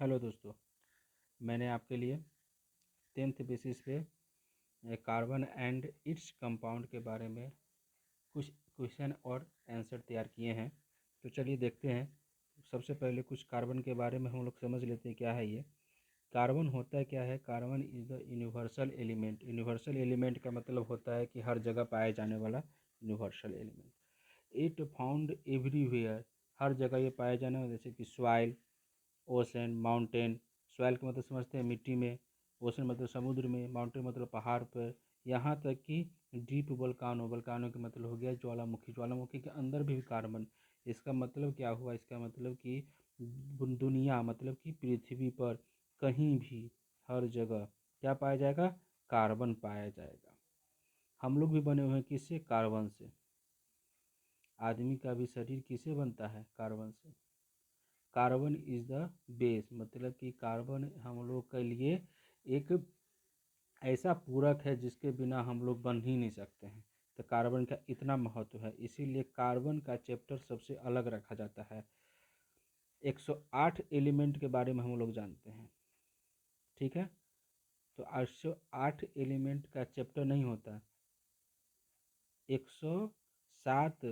Hello दोस्तों, मैंने आपके लिए 10th बेसिस पे कार्बन एंड इट्स कंपाउंड के बारे में कुछ क्वेश्चन और आंसर तैयार किए हैं। तो चलिए देखते हैं। सबसे पहले कुछ कार्बन के बारे में हम लोग समझ लेते हैं क्या है ये। कार्बन होता है क्या है? Carbon is the universal element. Universal element का मतलब होता है कि हर जगह पाया जाने वाला universal element. It found everywhere, हर जगह ये पाया जाने वाला, जैसे कि सॉइल, ओशन, माउंटेन। सॉइल का मतलब समझते हैं मिट्टी में, ओशन मतलब समुद्र में, माउंटेन मतलब पहाड़ पर, यहाँ तक कि डीप वोल्कानो। वोल्कानो का मतलब हो गया ज्वालामुखी। ज्वालामुखी के अंदर भी कार्बन। इसका मतलब क्या हुआ? इसका मतलब कि दुनिया मतलब कि पृथ्वी पर कहीं भी हर जगह क्या पाया जाएगा? कार्बन पाया जाएगा। हम लोग भी बने हुए हैं किससे? कार्बन से। आदमी का भी शरीर किससे बनता है? कार्बन से। कार्बन इज़ द बेस, मतलब कि कार्बन हम लोग के लिए एक ऐसा पूरक है जिसके बिना हम लोग बन ही नहीं सकते हैं। तो कार्बन का इतना महत्व है, इसीलिए कार्बन का चैप्टर सबसे अलग रखा जाता है। 108 एलिमेंट के बारे में हम लोग जानते हैं, ठीक है। तो 808 एलिमेंट का चैप्टर नहीं होता, 107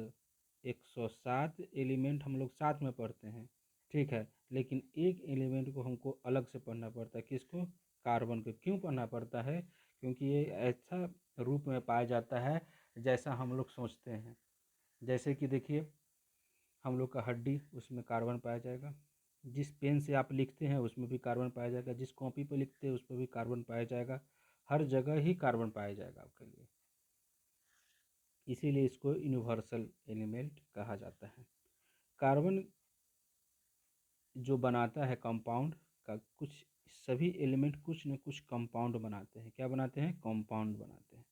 107 एलिमेंट हम लोग साथ में पढ़ते हैं, ठीक है। लेकिन एक एलिमेंट को हमको अलग से पढ़ना पड़ता है। किसको? कार्बन को। क्यों पढ़ना पड़ता है? क्योंकि ये ऐसा रूप में पाया जाता है जैसा हम लोग सोचते हैं। जैसे कि देखिए, हम लोग का हड्डी, उसमें कार्बन पाया जाएगा। जिस पेन से आप लिखते हैं उसमें भी कार्बन पाया जाएगा। जिस कॉपी पर लिखते हैं उस पर भी कार्बन पाया जाएगा। हर जगह ही कार्बन पाया जाएगा आपके लिए, इसीलिए इसको यूनिवर्सल एलिमेंट कहा जाता है। कार्बन जो बनाता है कंपाउंड का, कुछ सभी एलिमेंट कुछ न कुछ कंपाउंड बनाते हैं। क्या बनाते हैं? कंपाउंड बनाते हैं।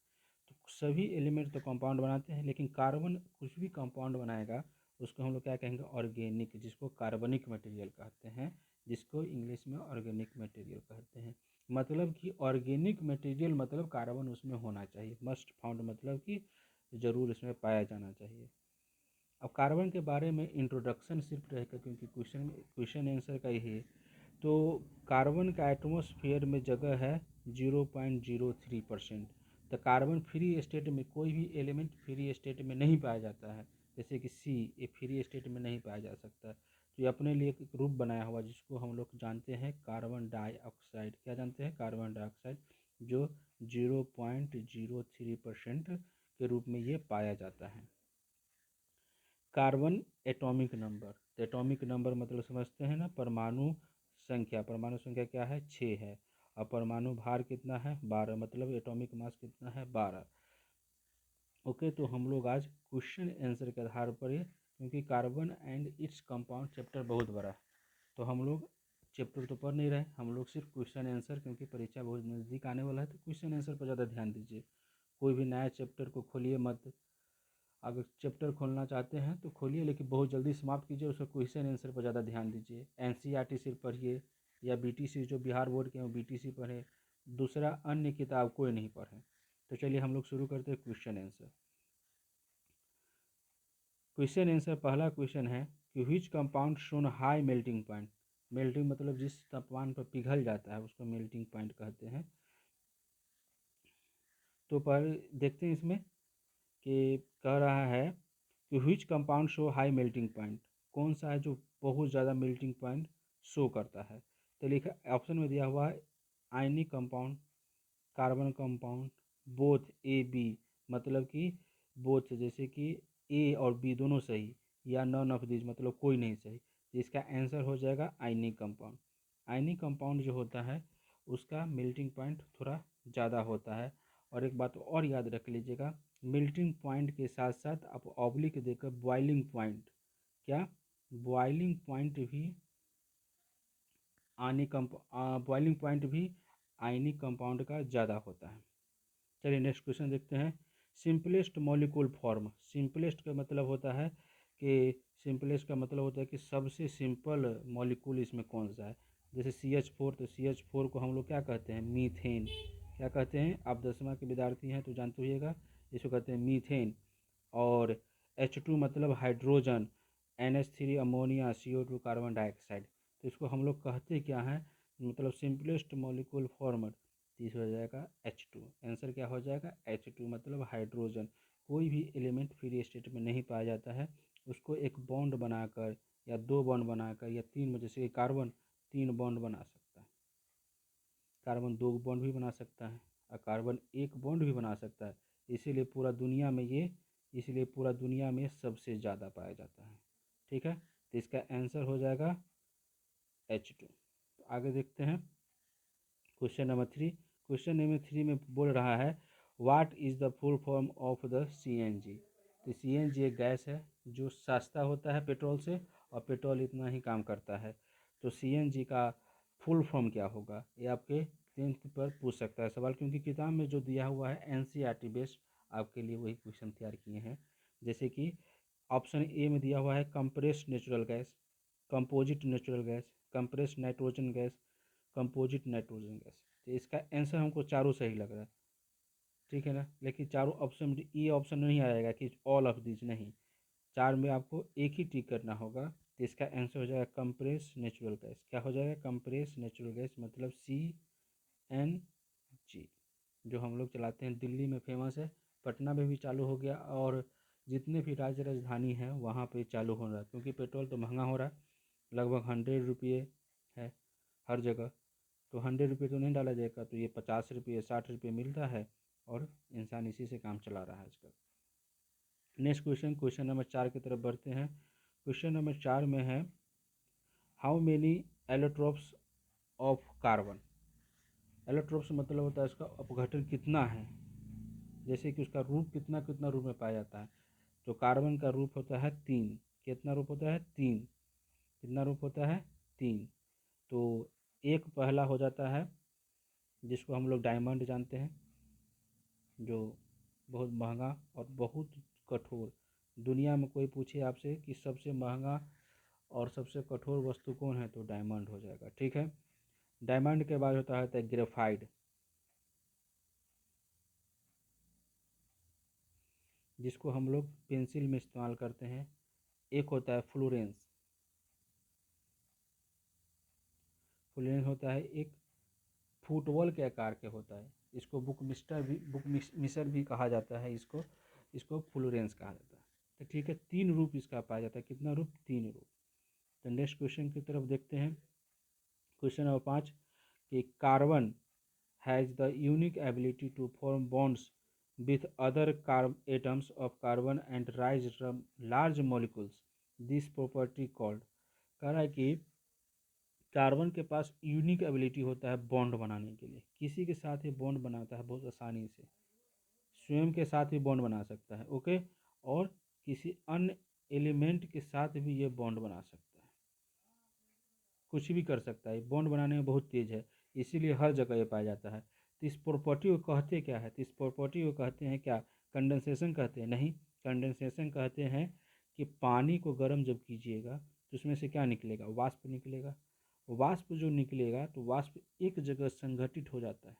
तो सभी एलिमेंट तो कंपाउंड बनाते हैं, लेकिन कार्बन कुछ भी कंपाउंड बनाएगा उसको हम लोग क्या कहेंगे? ऑर्गेनिक, जिसको कार्बनिक मटेरियल कहते हैं, जिसको इंग्लिश में ऑर्गेनिक मटेरियल कहते हैं। मतलब कि ऑर्गेनिक मटेरियल मतलब कार्बन उसमें होना चाहिए, मस्ट फाउंड, मतलब कि ज़रूर इसमें पाया जाना चाहिए। अब कार्बन के बारे में इंट्रोडक्शन सिर्फ रहेगा, क्योंकि क्वेश्चन आंसर का ही है। तो कार्बन का एटमॉस्फेयर में जगह है 0.03%। तो कार्बन फ्री स्टेट में, कोई भी एलिमेंट फ्री स्टेट में नहीं पाया जाता है। जैसे कि सी, ये फ्री स्टेट में नहीं पाया जा सकता। तो ये अपने लिए एक ग्रुप बनाया हुआ जिसको हम लोग जानते हैं कार्बन डाइऑक्साइड। क्या जानते हैं? कार्बन डाइऑक्साइड, जो 0.03% के रूप में ये पाया जाता है। कार्बन एटॉमिक नंबर, तो एटॉमिक नंबर मतलब समझते हैं ना, परमाणु संख्या। परमाणु संख्या क्या है? 6 है। और परमाणु भार कितना है? 12, मतलब एटॉमिक मास कितना है? 12। ओके, तो हम लोग आज क्वेश्चन आंसर के आधार पर ये, क्योंकि carbon and its compound chapter बहुत बड़ा है, तो हम लोग चैप्टर तो पढ़ नहीं रहे, हम लोग सिर्फ क्वेश्चन आंसर, क्योंकि परीक्षा बहुत नज़दीक आने वाला है तो क्वेश्चन आंसर पर ज़्यादा ध्यान दीजिए। कोई भी नया चैप्टर को खोलिए मत। अगर चैप्टर खोलना चाहते हैं तो खोलिए, लेकिन बहुत जल्दी समाप्त कीजिए। उसका क्वेश्चन आंसर पर ज़्यादा ध्यान दीजिए। एनसीईआरटी सिर्फ पढ़िए, या बीटीसी, जो बिहार बोर्ड के हैं वो बीटीसी पढ़ें। दूसरा अन्य किताब कोई नहीं पढ़ें। तो चलिए हम लोग शुरू करते हैं क्वेश्चन आंसर। क्वेश्चन आंसर, पहला क्वेश्चन है कि which compound shown high melting point. Melting मतलब जिस तापमान पर पिघल जाता है उसको मेल्टिंग पॉइंट कहते हैं। तो पर देखते हैं इसमें कि कह रहा है कि which compound show high melting point, कौन सा है जो बहुत ज़्यादा मेल्टिंग पॉइंट शो करता है। तो लिखा ऑप्शन में दिया हुआ है ionic compound, carbon compound, both A B, मतलब कि बोथ, जैसे कि ए और बी दोनों सही, या नन ऑफ दिस मतलब कोई नहीं सही। इसका आंसर हो जाएगा आयनिक कंपाउंड। आयनिक कंपाउंड जो होता है उसका मेल्टिंग पॉइंट थोड़ा ज़्यादा होता है। और एक बात और याद रख लीजिएगा, मेल्टिंग पॉइंट के साथ साथ आप ऑब्लिक देकर बॉइलिंग पॉइंट, क्या बॉइलिंग पॉइंट भी बॉइलिंग पॉइंट भी आयनिक कंपाउंड का ज़्यादा होता है। चलिए नेक्स्ट क्वेश्चन देखते हैं। Simplest molecule form. सिंपलेस्ट का मतलब होता है कि सबसे सिंपल मॉलिक्यूल इसमें कौन सा है। जैसे CH4, तो CH4 को हम लोग क्या कहते हैं? मीथेन। क्या कहते हैं? आप 10वां के विद्यार्थी हैं तो जानते होइएगा, इसको कहते हैं मीथेन। और H2 मतलब hydrogen, NH3 ammonia, CO2 carbon dioxide. तो इसको हम लोग कहते क्या हैं, मतलब सिंपलेस्ट मॉलिक्यूल फॉर्मेट, तो इस हो जाएगा H2। आंसर क्या हो जाएगा H2, मतलब हाइड्रोजन। कोई भी एलिमेंट फ्री स्टेट में नहीं पाया जाता है, उसको एक बॉन्ड बनाकर या दो बॉन्ड बनाकर या तीन, जैसे कार्बन 3 बॉन्ड बना सकता है, कार्बन 2 बॉन्ड भी बना सकता है और कार्बन 1 बॉन्ड भी बना सकता है। इसीलिए पूरा दुनिया में सबसे ज़्यादा पाया जाता है। ठीक है, तो इसका आंसर हो जाएगा H2। तो आगे देखते हैं क्वेश्चन नंबर 3। क्वेश्चन नंबर 3 में बोल रहा है what is the full form of the CNG। तो CNG एक गैस है जो सस्ता होता है पेट्रोल से, और पेट्रोल इतना ही काम करता है। तो CNG का फुल फॉर्म क्या होगा, ये आपके 10th पर पूछ सकता है सवाल, क्योंकि किताब में जो दिया हुआ है NCERT बेस्ड आपके लिए वही क्वेश्चन तैयार किए हैं। जैसे कि ऑप्शन ए में दिया हुआ है compressed natural gas, composite natural gas, compressed nitrogen gas, composite nitrogen gas. तो इसका आंसर हमको चारों सही लग रहा है, ठीक है ना। लेकिन चारों ऑप्शन, ये ऑप्शन नहीं आएगा कि ऑल ऑफ दिस, नहीं, चार में आपको एक ही टिक करना होगा। तो इसका आंसर हो जाएगा कंप्रेस नेचुरल गैस। क्या हो जाएगा, कंप्रेस नेचुरल गैस, मतलब CNG, जो हम लोग चलाते हैं। दिल्ली में फेमस है, पटना में भी चालू हो गया, और जितने भी राज्य राजधानी है वहाँ पे चालू हो रहा है, क्योंकि पेट्रोल तो महंगा हो रहा है, लगभग 100 रुपये है हर जगह। तो 100 रुपये तो नहीं डाला जाएगा, तो ये 50 रुपये 60 रुपये मिलता है, और इंसान इसी से काम चला रहा है आजकल। नेक्स्ट क्वेश्चन, क्वेश्चन नंबर 4 की तरफ बढ़ते हैं। क्वेश्चन नंबर 4 में है how many allotropes of carbon. Allotropes मतलब होता है इसका अपघटन कितना है, जैसे कि उसका रूप कितना कितना रूप में पाया जाता है। तो कार्बन का रूप होता है 3। कितना रूप होता है, 3। कितना रूप होता है, 3। तो एक पहला हो जाता है जिसको हम लोग डायमंड जानते हैं, जो बहुत महंगा और बहुत कठोर। दुनिया में कोई पूछे आपसे कि सबसे महंगा और सबसे कठोर वस्तु कौन है, तो डायमंड हो जाएगा। ठीक है, डायमंड के बाद होता है ग्रेफाइट, जिसको हम लोग पेंसिल में इस्तेमाल करते हैं। एक होता है फ्लोरेंस, फ्लोरेंस होता है एक फुटबॉल के आकार के होता है। इसको बुक मिसर भी कहा जाता है, इसको फ्लोरेंस कहा जाता है। तो ठीक है, 3 रूप इसका पाया जाता है। कितना रूप, 3 रूप। तो नेक्स्ट क्वेश्चन की तरफ देखते हैं। क्वेश्चन नंबर 5 कि carbon has the unique ability to form bonds with other atoms of carbon and rise from large molecules, this property called। कह रहा है कि कार्बन के पास यूनिक एबिलिटी होता है बॉन्ड बनाने के लिए, किसी के साथ ही बॉन्ड बनाता है बहुत आसानी से, स्वयं के साथ भी बॉन्ड बना सकता है, ओके, और किसी अन्य एलिमेंट के साथ भी ये बॉन्ड बना सकता है, कुछ भी कर सकता है, बॉन्ड बनाने में बहुत तेज़ है, इसीलिए हर जगह ये पाया जाता है। तो इस प्रॉपर्टी को कहते क्या है, तो इस प्रॉपर्टी को कहते हैं क्या, कंडेंसेशन कहते हैं, नहीं, कंडेंसेशन कहते हैं कि पानी को गर्म जब कीजिएगा तो उसमें से क्या निकलेगा, वाष्प निकलेगा। वाष्प जो निकलेगा तो वाष्प एक जगह संगठित हो जाता है,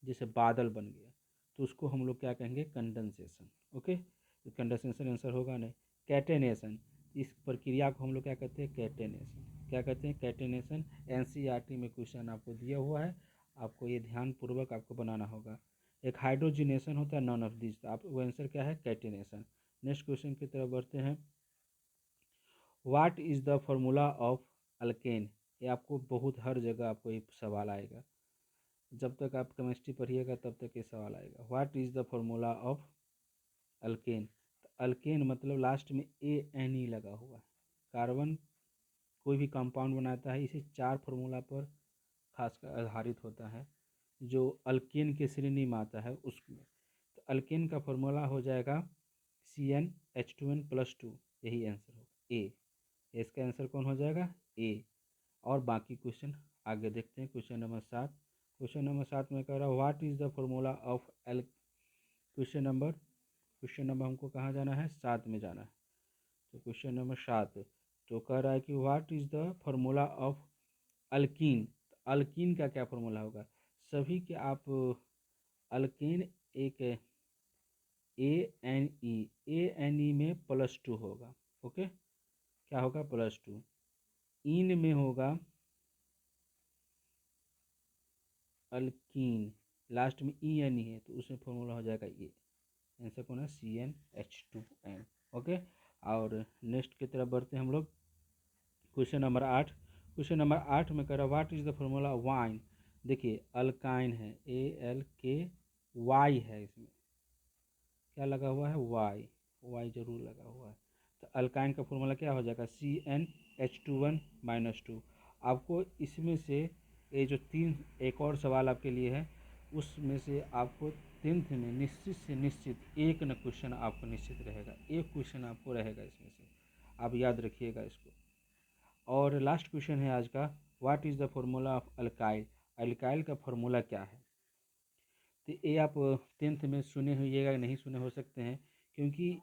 जैसे बादल बन गया, तो उसको हम लोग क्या कहेंगे, कंडेंसेशन। ओके, तो कंडेंसेशन आंसर होगा नहीं। कैटेनेशन, इस प्रक्रिया को हम लोग क्या कहते हैं, कैटेनेशन। क्या कहते हैं, कैटेनेशन। NCERT में क्वेश्चन आपको दिया हुआ है, आपको ये ध्यानपूर्वक आपको बनाना होगा। एक हाइड्रोजिनेशन होता है, नॉन ऑफ दिस, आप वो आंसर क्या है, कैटेनेशन। नेक्स्ट क्वेश्चन की तरफ बढ़ते हैं। What is the formula of alkane. ये आपको बहुत हर जगह आपको ये सवाल आएगा, जब तक आप केमिस्ट्री पढ़िएगा तब तक ये सवाल आएगा। What is the formula of alkane. Alkane मतलब लास्ट में ANE लगा हुआ है। कार्बन कोई भी कंपाउंड बनाता है इसे 4 फार्मूला पर खासकर आधारित होता है, जो अल्केन के श्रेणी में आता है उसमें। तो अल्केन का फॉर्मूला हो जाएगा CnH2n+2, यही आंसर होगा ए। इसका आंसर कौन हो जाएगा, ए। और बाकी क्वेश्चन आगे देखते हैं। Question number 7। क्वेश्चन नंबर 7 में कह रहा है what is the formula of L. Question number हमको कहाँ जाना है, 7 में जाना है। तो क्वेश्चन नंबर 7 तो कह रहा है कि what is the formula of alkyne. Alkyne का क्या फॉर्मूला होगा, सभी के आप अल्कीन एक ANE में +2 होगा, ओके, क्या होगा, +2। इन में होगा अल्कीन, लास्ट में ई एन ही है तो उसमें फॉर्मूला हो जाएगा ये, आंसर कौन है CnH2n। ओके, और नेक्स्ट की तरफ बढ़ते हैं हम लोग। Question number 8। क्वेश्चन नंबर 8 में कह रहा है what is the formula wine. देखिए अल्काइन है, ALKY है, इसमें क्या लगा हुआ है वाई जरूर लगा हुआ है। तो अल्काइन का फॉर्मूला क्या हो जाएगा CnH2n-2। आपको इसमें से ये जो तीन एक और सवाल आपके लिए है, उसमें से आपको 10th में निश्चित से निश्चित एक न क्वेश्चन आपको निश्चित रहेगा, एक क्वेश्चन आपको रहेगा इसमें से, आप याद रखिएगा इसको। और लास्ट क्वेश्चन है आज का, what is the formula of alkyl. Alkyl का फॉर्मूला क्या है। तो ये आप 10th में सुने होइएगा, नहीं सुने हो सकते हैं, क्योंकि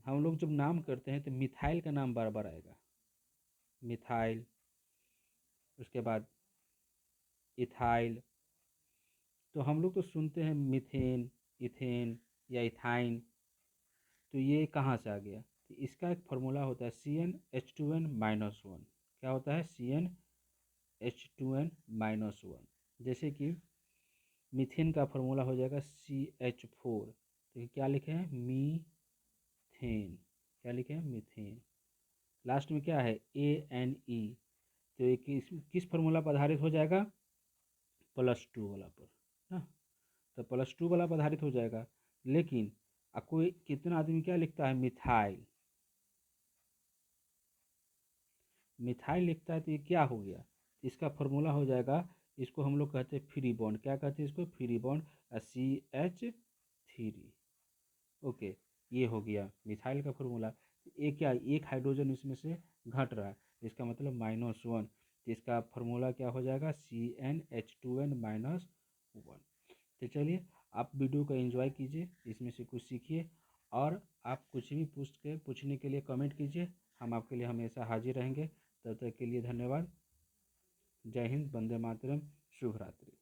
हम लोग जब नाम करते हैं तो मिथाइल का नाम बार बार आएगा, मिथाइल, उसके बाद इथाइल। तो हम लोग तो सुनते हैं मीथेन, इथेन या इथाइन, तो ये कहाँ से आ गया। तो इसका एक फार्मूला होता है CnH2n-1। क्या होता है CnH2n-1। जैसे कि मीथेन का फार्मूला हो जाएगा CH4, तो क्या लिखे हैं मीथेन, क्या लिखे हैं मीथेन। लास्ट में क्या है ANE, तो ये किस फार्मूला पर आधारित हो जाएगा, +2 वाला पर ना। तो +2 वाला पर आधारित हो जाएगा। लेकिन कोई कितना आदमी क्या लिखता है मिथाइल, मिथाइल लिखता है, तो ये क्या हो गया, इसका फार्मूला हो जाएगा, इसको हम लोग कहते हैं फ्री बॉन्ड। क्या कहते हैं इसको, फ्री बॉन्ड, CH3। ओके, ये हो गया मिथाइल का फार्मूला। ये क्या, एक हाइड्रोजन इसमें से घट रहा है, इसका मतलब -1, तो इसका फार्मूला क्या हो जाएगा CnH2n-1। तो चलिए आप वीडियो को एंजॉय कीजिए, इसमें से कुछ सीखिए, और आप कुछ भी पूछने के लिए कमेंट कीजिए, हम आपके लिए हमेशा हाजिर रहेंगे। तब तक के लिए धन्यवाद। जय हिंद, वंदे मातरम, शुभ रात्रि।